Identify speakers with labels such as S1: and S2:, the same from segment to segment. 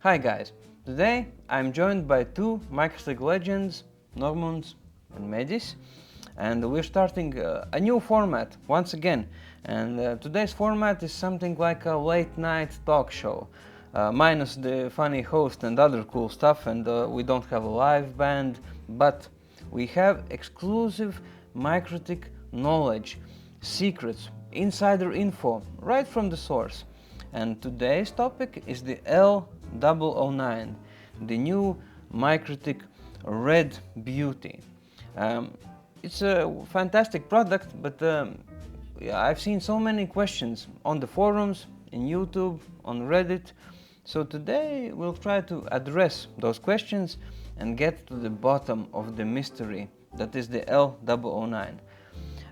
S1: Hi guys, today I'm joined by two MikroTik legends, Normunds and Meģis, and we're starting a new format once again. And today's format is something like a late night talk show, minus the funny host and other cool stuff, and we don't have a live band, but we have exclusive MikroTik knowledge, secrets, insider info right from the source. And today's topic is the L.009, the new MikroTik Red Beauty. It's a fantastic product, but yeah, I've seen so many questions on the forums, in YouTube, on Reddit. So today we'll try to address those questions and get to the bottom of the mystery that is the L.009.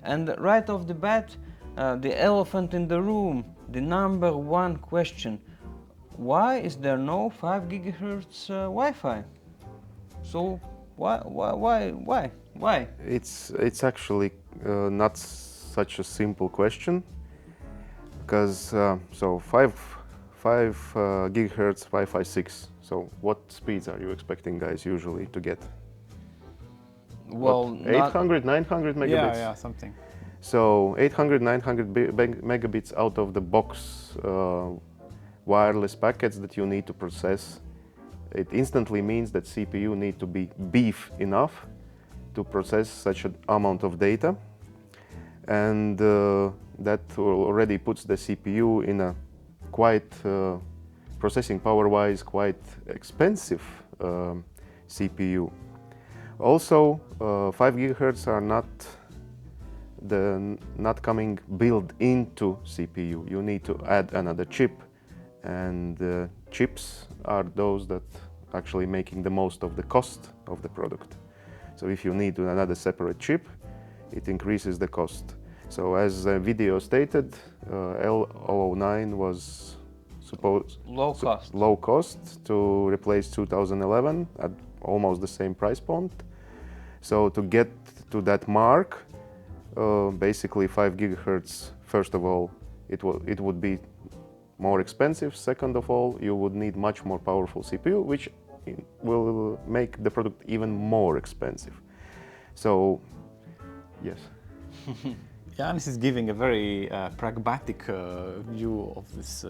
S1: And right off the bat, the elephant in the room, the number one question: why is there no 5 GHz Wi-Fi? So why?
S2: It's actually not such a simple question, because so 5 gigahertz Wi-Fi 6. So what speeds are you expecting guys usually to get?
S1: Well,
S2: 800, 900 megabits?
S3: Yeah, something.
S2: So 800, 900 megabits out of the box wireless packets that you need to process. It instantly means that CPU need to be beef enough to process such an amount of data. And that already puts the CPU in a quite, processing power-wise, quite expensive CPU. Also, 5 gigahertz are not coming built into CPU. You need to add another chip, and chips are those that actually making the most of the cost of the product. So if you need another separate chip, it increases the cost. So as the video stated, L.009 was supposed low cost to replace 2011 at almost the same price point. So to get to that mark, basically 5 gigahertz, first of all, it would be more expensive. Second of all, you would need much more powerful CPU, which will make the product even more expensive. So, yes.
S3: Janis is giving a very pragmatic view of this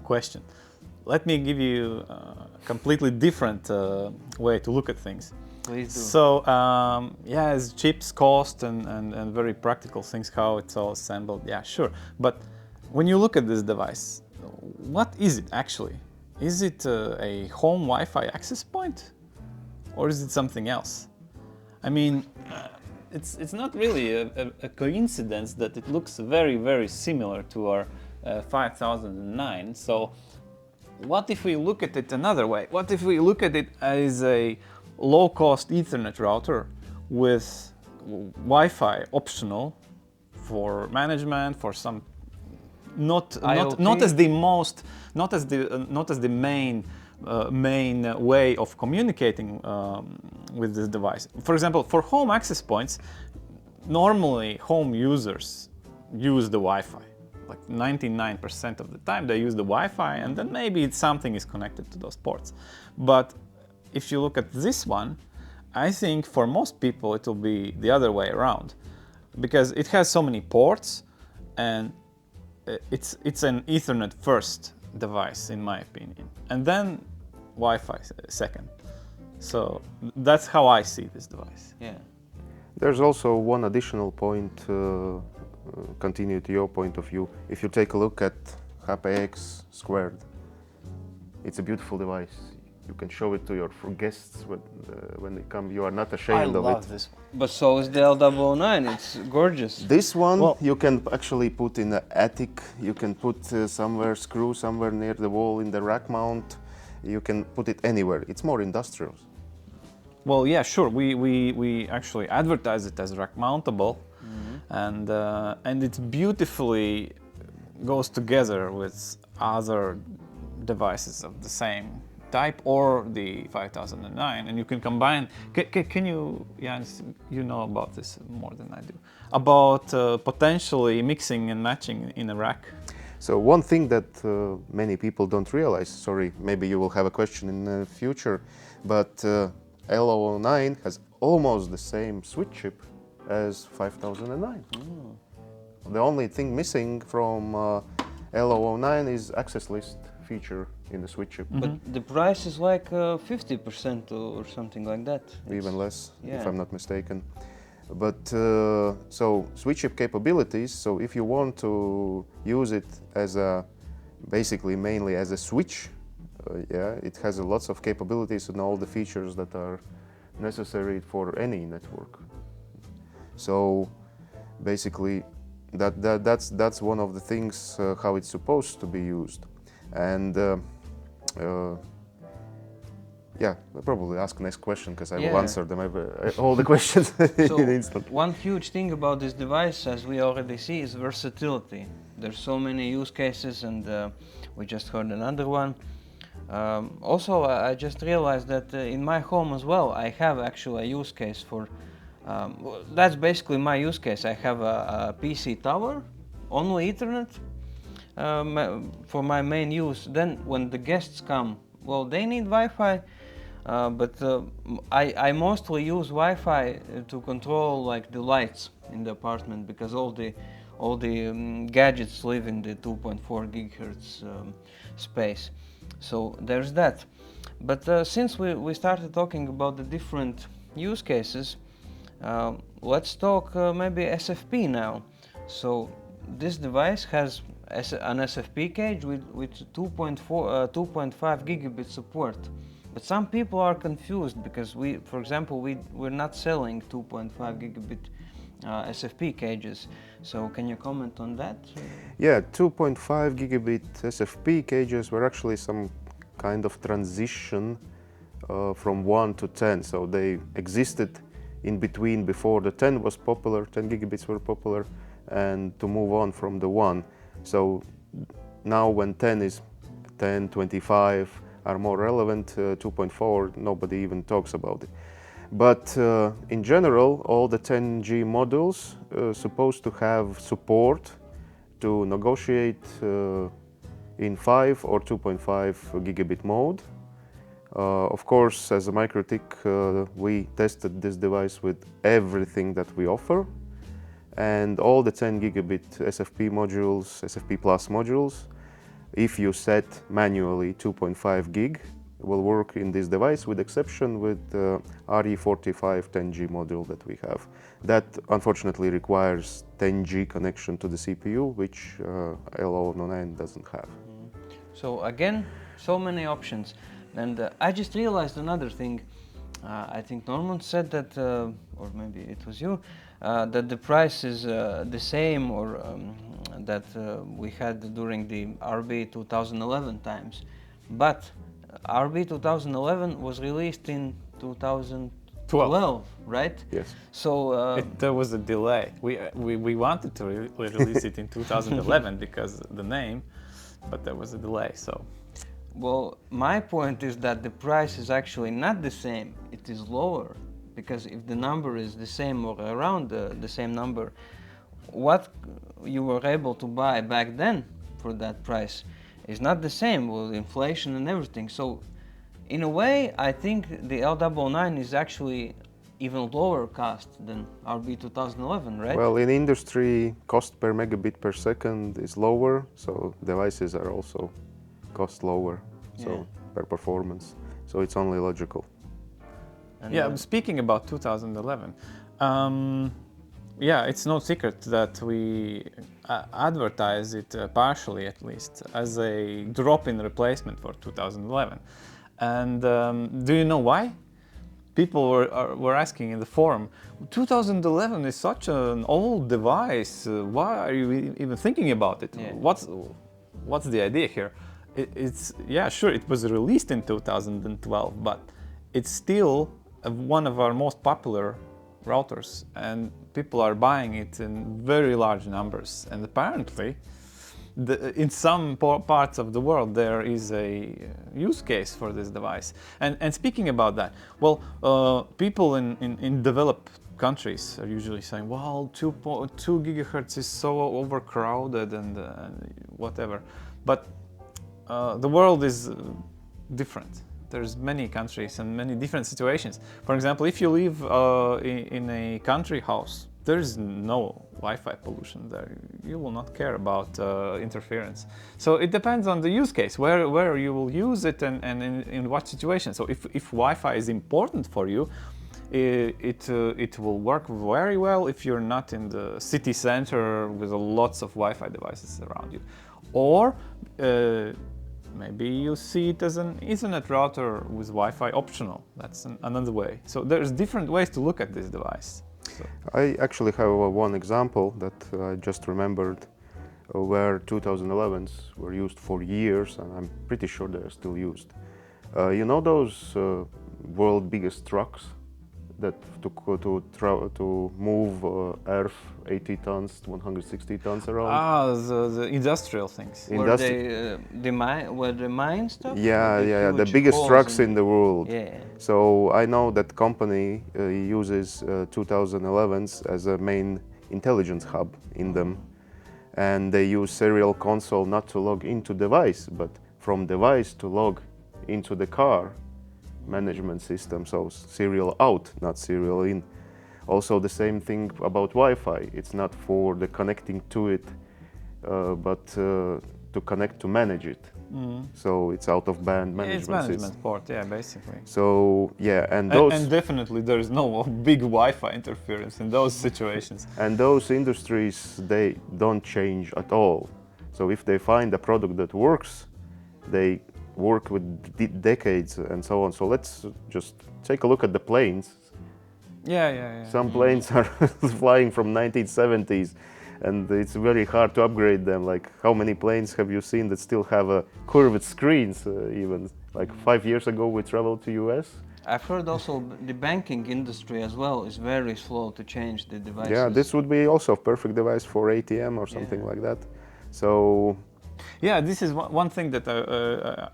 S3: question. Let me give you a completely different way to look at things.
S1: Please do.
S3: So, yeah, as chips cost and very practical things, how it's all assembled, yeah, sure. But when you look at this device, what is it actually? Is it a home Wi-Fi access point? Or is it something else? I mean, it's not really a coincidence that it looks very, very similar to our 5009. So what if we look at it another way? What if we look at it as a low-cost Ethernet router with Wi-Fi optional for management, for some not as the main way of communicating with this device. For example, for home access points, normally home users use the Wi-Fi. Like 99% of the time they use the Wi-Fi, and then maybe something is connected to those ports. But if you look at this one, I think for most people it will be the other way around, because it has so many ports, and it's an Ethernet first device in my opinion, and then Wi-Fi second. So that's how I see this device.
S1: Yeah.
S2: There's also one additional point, continue to your point of view. If you take a look at HPX squared, it's a beautiful device. You can show it to your guests when they come. You are not ashamed of it.
S1: I love this one. But so is the L.009. It's gorgeous.
S2: This one you can actually put in the attic. You can put screw somewhere near the wall in the rack mount. You can put it anywhere. It's more industrial.
S3: Well, yeah, sure. We actually advertise it as rack mountable, and it beautifully goes together with other devices of the same type or the 5009, and you can combine. Can you, Janis, you know about this more than I do, about potentially mixing and matching in a rack?
S2: So one thing that many people don't realize, sorry, maybe you will have a question in the future, but L009 has almost the same switch chip as 5009. The only thing missing from L009 is access list feature in the switch chip.
S1: But the price is like 50% or something like that.
S2: Even less, if
S1: yeah.
S2: I'm not mistaken. But so switch chip capabilities, so if you want to use it as a, basically mainly as a switch, yeah, it has lots of capabilities and all the features that are necessary for any network. So basically that's one of the things how it's supposed to be used. And yeah, I'll probably ask next question because I will answer them all the questions
S1: so
S2: in instant.
S1: One huge thing about this device, as we already see, is versatility. There's so many use cases, and we just heard another one. Also, I just realized that in my home as well, I have actually a use case for. That's basically my use case. I have a PC tower, only Ethernet, for my main use. Then when the guests come, well, they need Wi-Fi, but I mostly use Wi-Fi to control like the lights in the apartment, because all the gadgets live in the 2.4 gigahertz space. So there's that. But since we started talking about the different use cases, let's talk maybe SFP now. So this device has an SFP cage with 2.5 gigabit support. But some people are confused because for example, we're not selling 2.5 gigabit SFP cages. So can you comment on that?
S2: Yeah, 2.5 gigabit SFP cages were actually some kind of transition from 1 to 10. So they existed in between before the 10 was popular, 10 gigabits were popular, and to move on from the 1. So now when 10, 25 are more relevant, 2.4, nobody even talks about it. But in general, all the 10G modules supposed to have support to negotiate in 5 or 2.5 gigabit mode. Of course, as a MikroTik, we tested this device with everything that we offer, and all the 10 gigabit SFP modules, SFP plus modules, if you set manually 2.5 gig, will work in this device, with exception with RE45 10G module that we have. That unfortunately requires 10G connection to the CPU, which L009 doesn't have.
S1: So again, so many options. And I just realized another thing. I think Normunds said that, or maybe it was you, that the price is the same, or that we had during the RB 2011 times. But RB 2011 was released in 2012, right?
S2: Yes.
S1: So
S3: there was a delay. We wanted to release it in 2011 because the name, but there was a delay. So.
S1: Well, my point is that the price is actually not the same, it is lower, because if the number is the same or around the same number, what you were able to buy back then for that price is not the same with inflation and everything. So in a way, I think the L009 is actually even lower cost than RB 2011, right?
S2: Well, in industry, cost per megabit per second is lower, so devices are also cost lower, so per performance. So it's only logical.
S1: And
S3: yeah, speaking about 2011, yeah, it's no secret that we advertise it partially, at least, as a drop-in replacement for 2011. And do you know why? People were asking in the forum, 2011 is such an old device, why are you even thinking about it?
S1: Yeah.
S3: What's the idea here? It's yeah, sure, it was released in 2012, but it's still one of our most popular routers, and people are buying it in very large numbers. And apparently, in some parts of the world, there is a use case for this device. And speaking about that, well, people in developed countries are usually saying, well, 2 gigahertz is so overcrowded, and whatever. But the world is different. There's many countries and many different situations. For example, if you live in a country house, there's no Wi-Fi pollution there. You will not care about interference. So it depends on the use case, where you will use it and in what situation. So if Wi-Fi is important for you, it will work very well if you're not in the city center with lots of Wi-Fi devices around you. Or maybe you see it as an Ethernet router with Wi-Fi optional. That's another way. So there's different ways to look at this device. So.
S2: I actually have one example that I just remembered where 2011s were used for years, and I'm pretty sure they're still used. You know those world biggest trucks that to move earth 80 tons, 160 tons around?
S3: Ah, the industrial things.
S1: Were they the mine stuff?
S2: Yeah, the biggest trucks in the world.
S1: Yeah.
S2: So I know that company uses 2011s as a main intelligence hub in them, and they use serial console not to log into device, but from device to log into the car management system, so serial out, not serial in. Also the same thing about Wi-Fi. It's not for the connecting to it, but to connect to manage it. So it's out of band management
S3: It's management
S2: system.
S3: port, yeah, basically.
S2: So yeah, and those
S3: And definitely there is no big Wi-Fi interference in those situations.
S2: and those industries, they don't change at all. So if they find a product that works, they work with decades and so on. So let's just take a look at the planes.
S3: Yeah.
S2: Some planes are flying from 1970s, and it's very hard to upgrade them. Like, how many planes have you seen that still have curved screens? Even like 5 years ago, we traveled to US.
S1: I've heard also the banking industry as well is very slow to change the devices.
S2: Yeah, this would be also a perfect device for ATM or something like that. So
S3: Yeah, this is one thing that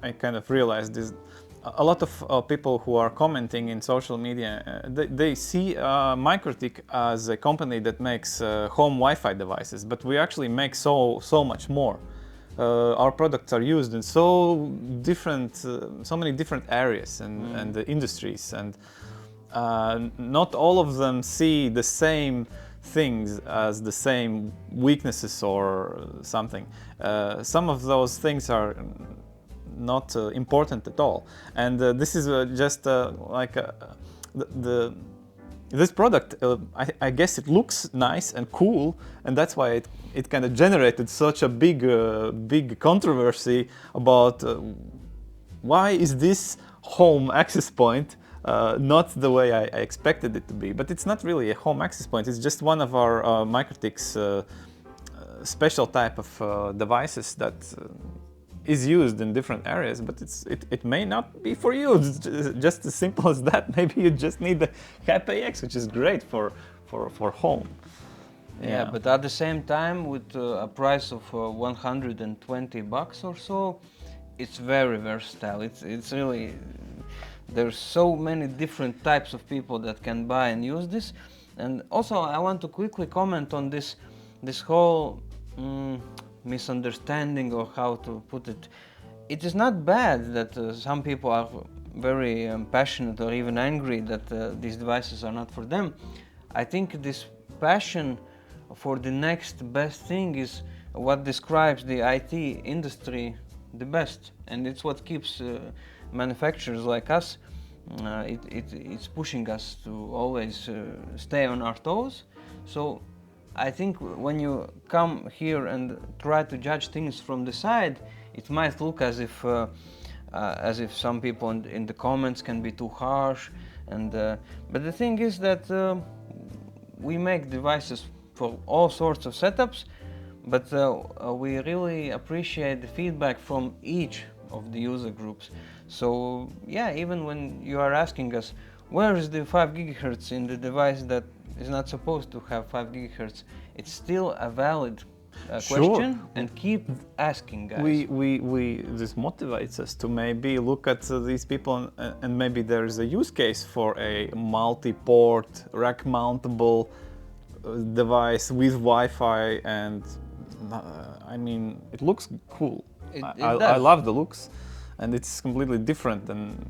S3: I kind of realized is a lot of people who are commenting in social media, they see MikroTik as a company that makes home Wi-Fi devices, but we actually make so much more. Our products are used in so many different areas and industries, and not all of them see the same things as the same weaknesses or something. Some of those things are not important at all, and this is just like this product. I guess it looks nice and cool, and that's why it kind of generated such a big controversy about why is this home access point not the way I expected it to be. But it's not really a home access point. It's just one of our MikroTik's special type of devices that is used in different areas, but it may not be for you. It's just as simple as that. Maybe you just need the HAP-AX, which is great for home.
S1: Yeah, but at the same time, with a price of $120 or so, it's very versatile. It's really, there's so many different types of people that can buy and use this. And also, I want to quickly comment on this whole misunderstanding, or how to put it. It is not bad that some people are very passionate or even angry that these devices are not for them. I think this passion for the next best thing is what describes the IT industry the best, and it's what keeps manufacturers like us. It's pushing us to always stay on our toes. So I think when you come here and try to judge things from the side, it might look as if some people in the comments can be too harsh. And but the thing is that we make devices for all sorts of setups, but we really appreciate the feedback from each of the user groups. So yeah, even when you are asking us, where is the 5 GHz in the device that is not supposed to have 5 GHz, it's still a valid question, and keep asking, guys.
S3: This motivates us to maybe look at these people, and maybe there is a use case for a multi-port rack mountable device with Wi-Fi and I mean, it looks cool.
S1: It
S3: I
S1: does.
S3: love the looks, and it's completely different than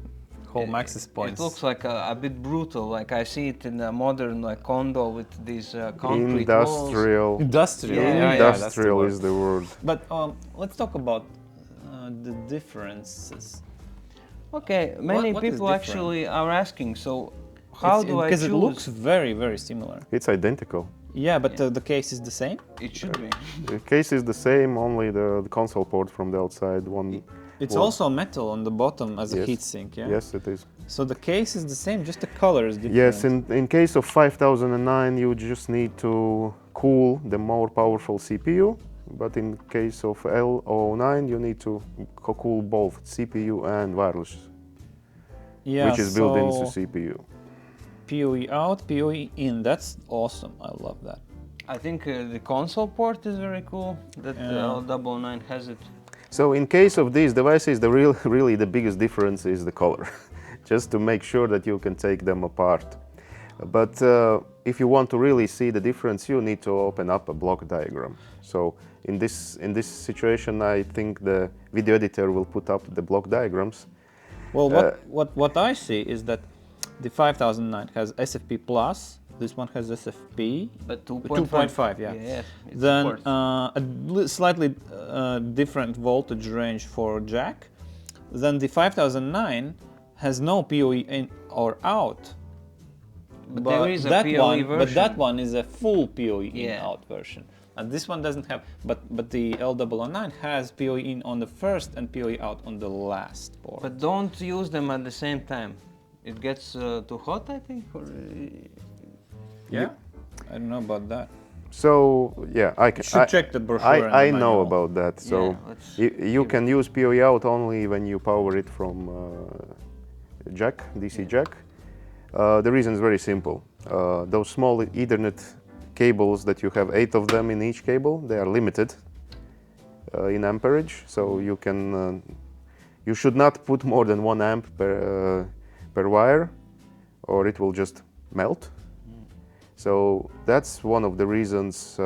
S3: whole Maxis points.
S1: It looks like a bit brutal, like I see it in a modern like condo with these concrete walls.
S2: Industrial.
S3: Industrial.
S1: Yeah,
S3: that's the
S2: Industrial
S3: word.
S2: is the word.
S3: But let's talk about the differences.
S1: Okay, many
S3: what is
S1: people
S3: different?
S1: actually are asking, so how do I choose?
S3: Because it looks very, very similar.
S2: It's identical.
S3: Yeah, but the case is the same.
S1: It should be.
S2: The case is the same, only the console port from the outside one.
S3: It's
S2: was-
S3: also metal on the bottom as a
S2: Yes.
S3: heatsink, yeah?
S2: Yes, it is.
S3: So the case is the same, just the color is different.
S2: Yes, in case of 5009, you just need to cool the more powerful CPU. But in case of L09, you need to cool both CPU and wireless,
S3: Yeah,
S2: which is built into
S3: so
S2: CPU.
S3: PoE out, PoE in. That's awesome. I love that.
S1: I think the console port is very cool that
S3: Yeah.
S1: L99 has it.
S2: So in case of these devices, really the biggest difference is the color, just to make sure that you can take them apart. But if you want to really see the difference, you need to open up a block diagram. So in this situation, I think the video editor will put up the block diagrams.
S3: Well, what I see is that the 5009 has SFP plus. This one has SFP.
S1: But
S3: 2.5, yeah.
S1: Yes, it
S3: Then
S1: supports.
S3: slightly different voltage range for jack. Then the 5009 has no PoE in or out.
S1: But there is a
S3: that
S1: PoE
S3: one,
S1: version.
S3: But that one is a full PoE in
S1: Yeah.
S3: out version. And this one doesn't have, but the L009 has PoE in on the first and PoE out on the last port.
S1: But don't use them at the same time. It gets too hot, I think.
S3: yeah, I don't know about that.
S2: So yeah, I can.
S3: Should check the brochure and
S2: I
S3: the
S2: know
S3: manual.
S2: about that. So
S1: Yeah, let's
S2: you can use PoE out only when you power it from jack, DC jack. The reason is very simple. Those small Ethernet cables that you have 8 of them in each cable, they are limited in amperage. So you can you should not put more than 1 amp per wire, or it will just melt. So that's one of the reasons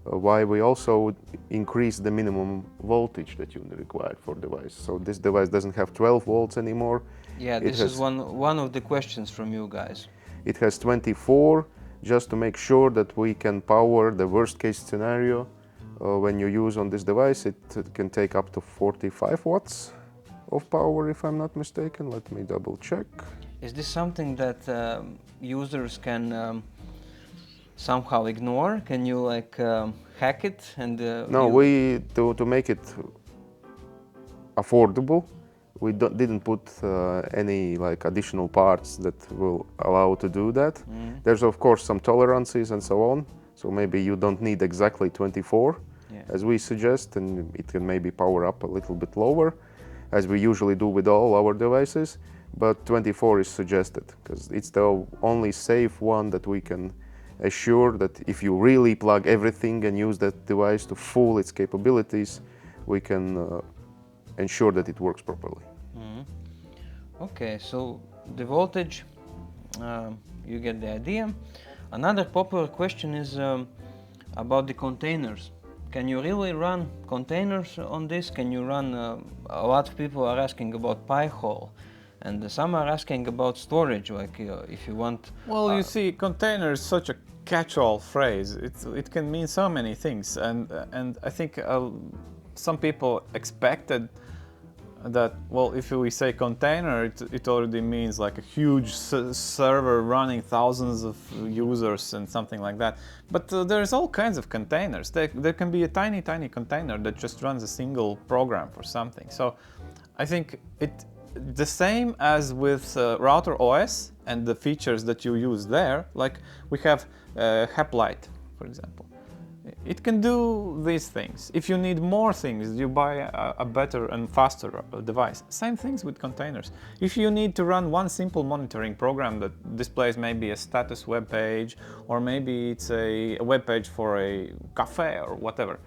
S2: why we also increase the minimum voltage that you require for device. So this device doesn't have 12 volts anymore.
S1: Yeah,
S2: It
S1: this
S2: has-
S1: is one of the questions from you guys.
S2: It has 24, just to make sure that we can power the worst case scenario. When you use on this device, it can take up to 45 watts of power, if I'm not mistaken. Let me double check.
S1: Is this something that users can somehow ignore? Can you like hack it and?
S2: No,
S1: you-
S2: to make it affordable, we didn't put any like additional parts that will allow to do that. There's of course some tolerances and so on. So maybe you don't need exactly 24,
S1: Yeah.
S2: as we suggest, and it can maybe power up a little bit lower, as we usually do with all our devices. But 24 is suggested because it's the only safe one that we can assure that if you really plug everything and use that device to full its capabilities, we can ensure that it works properly.
S1: Okay, so the voltage, you get the idea. Another popular question is about the containers. Can you really run containers on this? Can you run? A lot of people are asking about Pi-hole, and some are asking about storage. Like if you want.
S3: Well, you see, container is such a catch-all phrase. It can mean so many things, and I think some people expected that, well, if we say container, it already means like a huge server running thousands of users and something like that. But there's all kinds of containers. There can be a tiny container that just runs a single program for something. So I think the same as with router OS and the features that you use there, like we have Haplite, for example. It can do these things. If you need more things, you buy a better and faster device. Same things with containers. If you need to run one simple monitoring program that displays maybe a status web page, or maybe it's a web page for a cafe or whatever,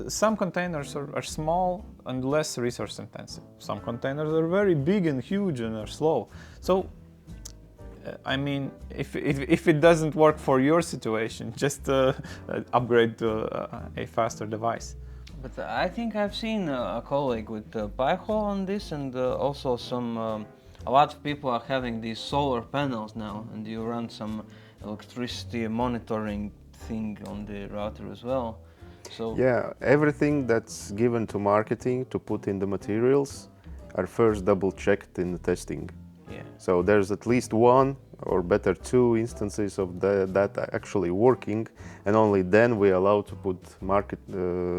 S3: some containers are small and less resource intensive. Some containers are very big and huge and are slow. So I mean, if it doesn't work for your situation, just upgrade to a faster device.
S1: But I think I've seen a colleague with Pi-hole on this, and also a lot of people are having these solar panels now, and you run some electricity monitoring thing on the router as well. So
S2: Yeah, everything that's given to marketing to put in the materials are first double checked in the testing.
S1: yeah,
S2: So there's at least one or better two instances of that actually working, and only then we allow to put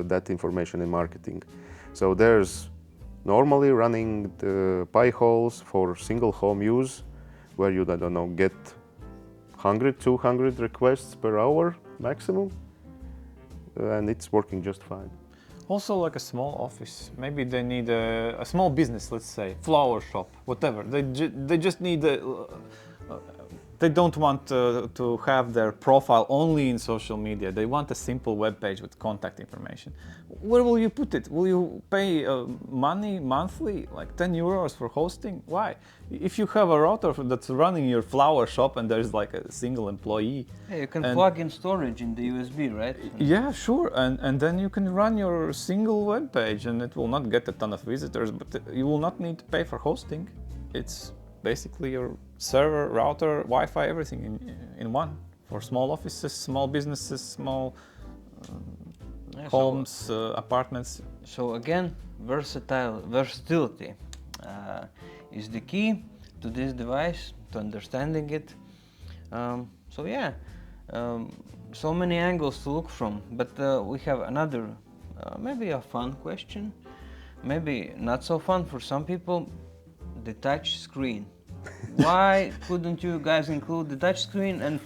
S2: that information in marketing. So there's normally running the Pi-holes for single home use, where you, I don't know, get 100, 200 requests per hour maximum, and it's working just fine.
S3: Also, like a small office, maybe they need a small business, let's say, flower shop, whatever. They just need they don't want to have their profile only in social media. They want a simple web page with contact information. Where will you put it? Will you pay money monthly, like 10 euros for hosting? Why? If you have a router that's running your flower shop and there's like a single employee.
S1: yeah, you can plug in storage in the USB, right?
S3: Yeah, sure, and then you can run your single web page, and it will not get a ton of visitors, but you will not need to pay for hosting. It's basically your server, router, Wi-Fi, everything in one for small offices, small businesses, small
S1: Yeah,
S3: homes, apartments.
S1: So again, versatility is the key to this device, to understanding it. So yeah, so many angles to look from, but we have another, maybe a fun question, maybe not so fun for some people, the touch screen. Why couldn't you guys include the touch screen? And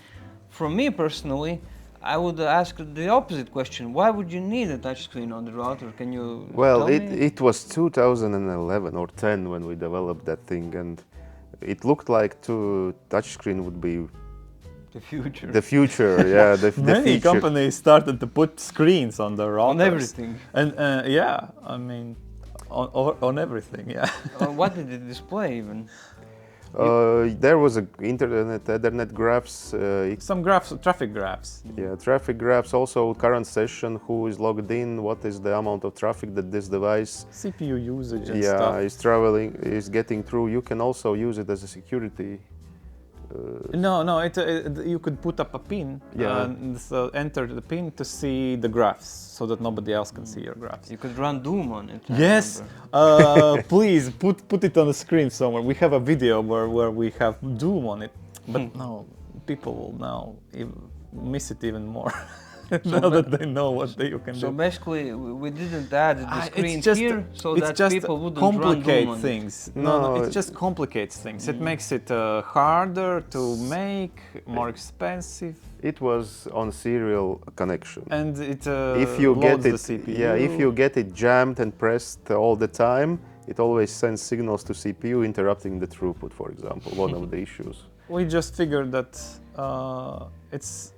S1: for me personally, I would ask the opposite question. Why would you need a touchscreen on the router? Can you
S2: Well,
S1: tell me?
S2: it was 2011 or 10 when we developed that thing, and it looked like touchscreen would be
S1: The future.
S2: the future. Yeah, the
S3: Many
S2: future.
S3: companies started to put screens on their routers.
S1: On everything.
S3: And yeah, I mean, on everything, yeah.
S1: What did it display even?
S2: There was a Ethernet graphs,
S3: Some graphs, traffic graphs.
S2: yeah, traffic graphs, also current session, who is logged in, what is the amount of traffic that this device
S3: CPU usage and
S2: yeah,
S3: stuff.
S2: is getting through. You can also use it as a security.
S3: No, you could put up a pin
S2: Yeah.
S3: and so enter the pin to see the graphs so that nobody else can see your graphs.
S1: You could run Doom on it. I
S3: Yes,
S1: remember.
S3: please put it on the screen somewhere. We have a video where we have Doom on it, but no, people will now miss it even more now that they know what you can
S1: So
S3: do.
S1: basically, we didn't add the screen
S3: It's just,
S1: here so
S3: it's
S1: that
S3: just
S1: people wouldn't run Doom
S3: complicate
S1: on it.
S3: things.
S2: No,
S3: No, it just complicates things. It makes it harder to make, more expensive,
S2: It was on serial connection.
S3: and it
S2: If you
S3: loads
S2: get it,
S3: the CPU.
S2: yeah, if you get it jammed and pressed all the time, it always sends signals to CPU, interrupting the throughput, for example, one of the issues.
S3: We just figured that it's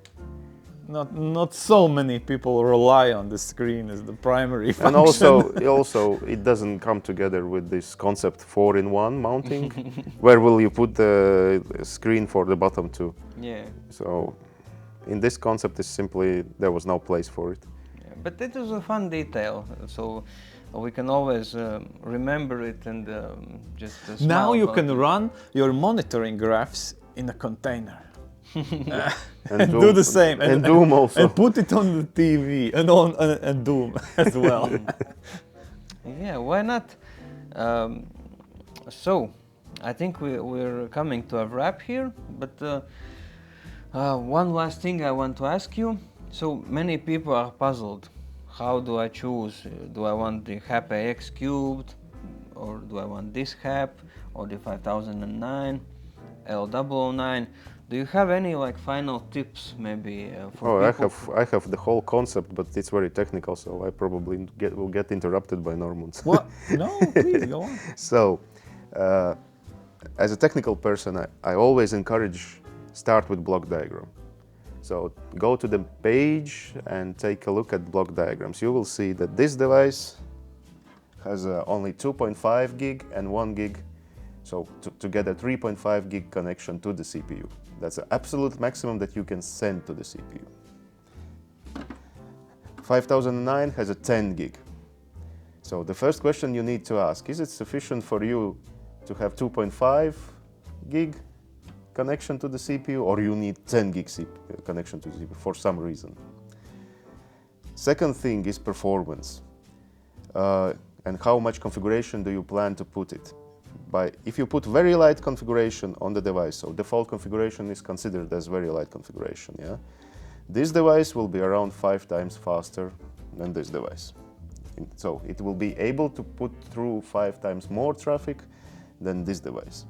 S3: not so many people rely on the screen as the primary function.
S2: And also, it doesn't come together with this concept 4-in-1 mounting. Where will you put the screen for the bottom too?
S1: Yeah.
S2: So, in this concept, is simply there was no place for it.
S1: Yeah, but it was a fun detail, so we can always remember it and just smile
S3: Now you
S1: about
S3: can
S1: it.
S3: run your monitoring graphs in a container.
S2: And
S3: Do the same
S2: and Doom also.
S3: and put it on the TV and Doom as well.
S1: Yeah, why not? So, I think we're coming to a wrap here, but one last thing I want to ask you. So, many people are puzzled. How do I choose? Do I want the HAP AX cubed, or do I want this HAP, or the 5009, L009? Do you have any like final tips maybe for people?
S2: I have the whole concept, but it's very technical, so I probably will get interrupted by Normunds.
S3: What? No, please go on.
S2: So, as a technical person, I always encourage start with block diagram. So go to the page and take a look at block diagrams. You will see that this device has only 2.5 gig and 1 gig So to get a 3.5 gig connection to the CPU. That's the absolute maximum that you can send to the CPU. 5009 has a 10 gig. So the first question you need to ask, is it sufficient for you to have 2.5 gig connection to the CPU, or you need 10 gig connection to the CPU for some reason? Second thing is performance. And how much configuration do you plan to put it? If you put very light configuration on the device, so default configuration is considered as very light configuration, yeah? This device will be around 5 times faster than this device. So it will be able to put through 5 times more traffic than this device.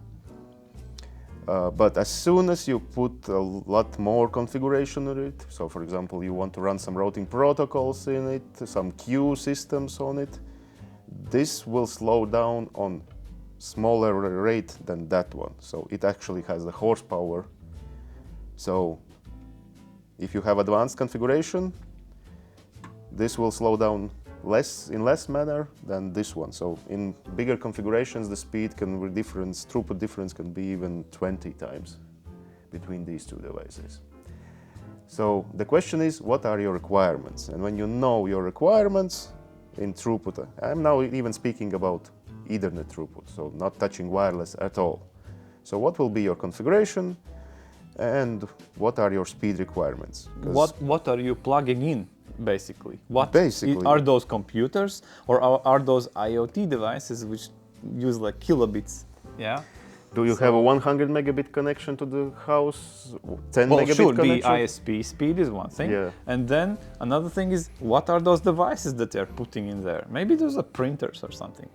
S2: But as soon as you put a lot more configuration on it, so for example, you want to run some routing protocols in it, some queue systems on it, this will slow down on smaller rate than that one. So it actually has the horsepower. So if you have advanced configuration, this will slow down in less manner than this one. So in bigger configurations, the speed throughput difference can be even 20 times between these two devices. So the question is, what are your requirements? And when you know your requirements in throughput, I'm now even speaking about Ethernet throughput, so not touching wireless at all. So what will be your configuration and what are your speed requirements?
S3: What are you plugging in, basically?
S2: Basically,
S3: are those computers, or are those IoT devices which use like kilobits? Yeah.
S2: Do you have a 100 megabit connection to the house? 10 megabit
S3: sure,
S2: connection?
S3: the ISP speed is one thing.
S2: Yeah.
S3: And then another thing is, what are those devices that they're putting in there? Maybe those are printers or something.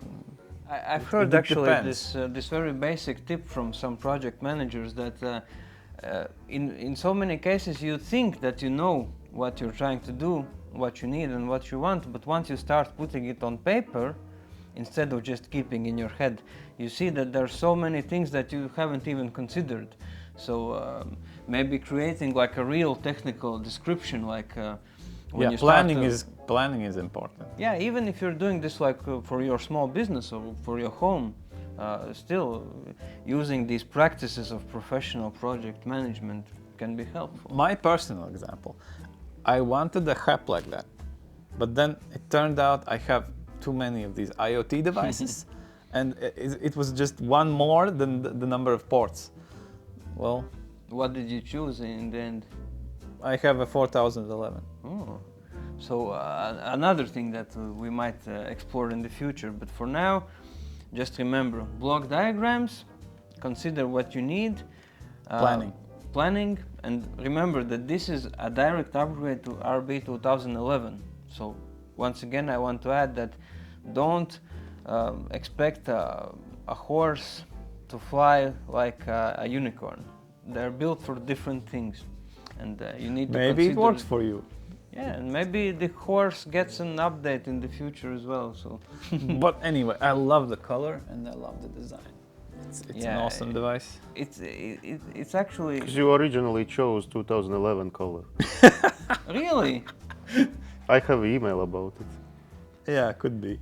S1: I've heard
S3: It
S1: actually
S3: depends.
S1: this very basic tip from some project managers that in so many cases you think that you know what you're trying to do, what you need and what you want, but once you start putting it on paper, instead of just keeping in your head, you see that there are so many things that you haven't even considered. So maybe creating like a real technical description, like when you
S3: planning
S1: start
S3: is important.
S1: yeah, even if you're doing this like for your small business or for your home, still using these practices of professional project management can be helpful.
S3: My personal example, I wanted a app like that, but then it turned out I have too many of these IoT devices, and it was just one more than the number of ports. Well,
S1: What did you choose in the end?
S3: I have a 4011.
S1: Oh. So another thing that we might explore in the future, but for now, just remember block diagrams, consider what you need, planning, and remember that this is a direct upgrade to RB 2011. So once again, I want to add that don't expect a horse to fly like a unicorn. They're built for different things, and you need to
S3: Maybe it
S1: consider
S3: works for you.
S1: Yeah, and maybe the horse gets an update in the future as well. So,
S3: But anyway, I love the color and I love the design. It's an awesome device.
S1: it's actually
S2: Because you originally chose 2011 color.
S1: really.
S2: I have email about it.
S3: Yeah, could be.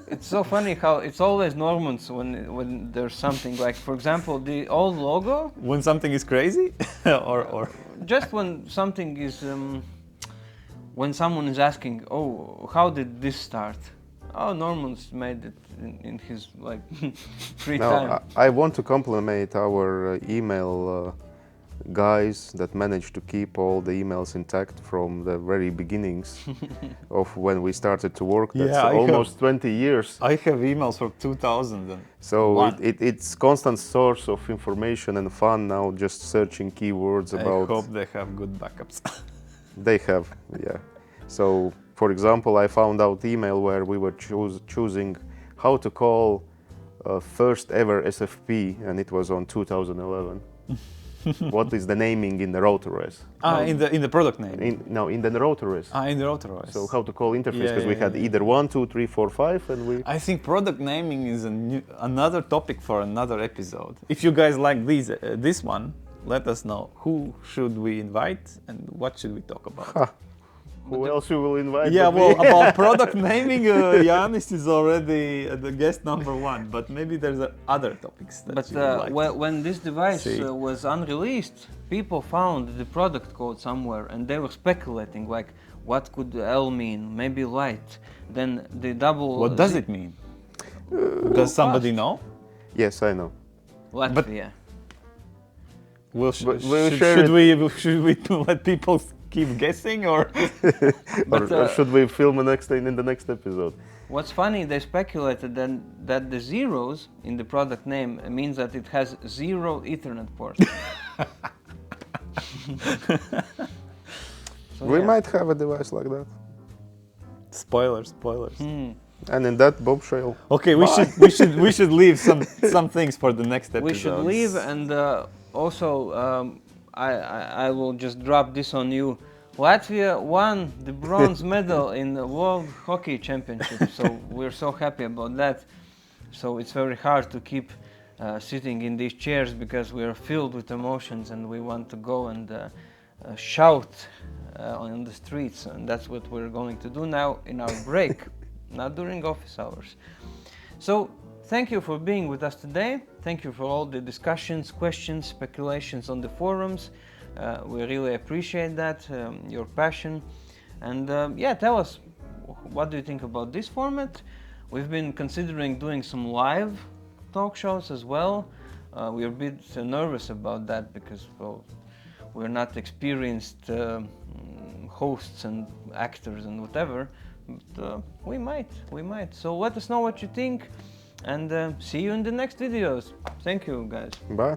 S1: It's so funny how it's always Normunds when there's something like, for example, the old logo.
S3: When something is crazy, or
S1: Just when something is, when someone is asking, oh, how did this start? Oh, Normunds made it in his like free time.
S2: Now, I want to compliment our email guys that managed to keep all the emails intact from the very beginnings of when we started to work. That's
S3: Yeah,
S2: almost 20 years.
S3: I have emails from 2000.
S2: So it's constant source of information and fun now, just searching keywords about.
S3: I hope they have good backups.
S2: They have, yeah. So, for example, I found out email where we were choosing how to call first ever SFP, and it was on 2011. What is the naming in the router OS?
S3: In the product name.
S2: In the router OS.
S3: In the router OS.
S2: So how to call interface, because we had either 1, 2, 3, 4, 5, and we.
S3: I think product naming is another topic for another episode. If you guys like this one, let us know who should we invite and what should we talk about.
S2: Who else you will invite?
S3: Yeah,
S2: but
S3: well,
S2: me?
S3: about product naming, Janis is already the guest number one, but maybe there's other topics that
S1: But
S3: you would like to
S1: when this device
S3: see.
S1: was unreleased, people found the product code somewhere and they were speculating like, what could L mean? Maybe light. Then the double.
S3: What does it mean? Does somebody
S1: fast.
S3: know?
S2: Yes, I know.
S1: Latvia.
S3: Well,
S2: But we'll share
S3: should we let people keep guessing or?
S2: Or should we film in the next episode?
S1: What's funny, they speculated then that the zeros in the product name means that it has 0 Ethernet ports. So,
S2: We
S1: yeah.
S2: might have a device like that.
S3: Spoilers.
S2: And in that bombshell,
S3: Okay, we should leave some things for the next episode.
S1: We should leave, and also I will just drop this on you. Latvia won the bronze medal in the World Hockey Championship, so we're so happy about that. So it's very hard to keep sitting in these chairs because we are filled with emotions and we want to go and shout on the streets, and that's what we're going to do now in our break, not during office hours. So thank you for being with us today. Thank you for all the discussions, questions, speculations on the forums. We really appreciate that, your passion. And yeah, tell us, what do you think about this format? We've been considering doing some live talk shows as well. We're a bit nervous about that because, well, we're not experienced hosts and actors and whatever. But we might. So let us know what you think, and see you in the next videos. Thank you, guys.
S2: bye.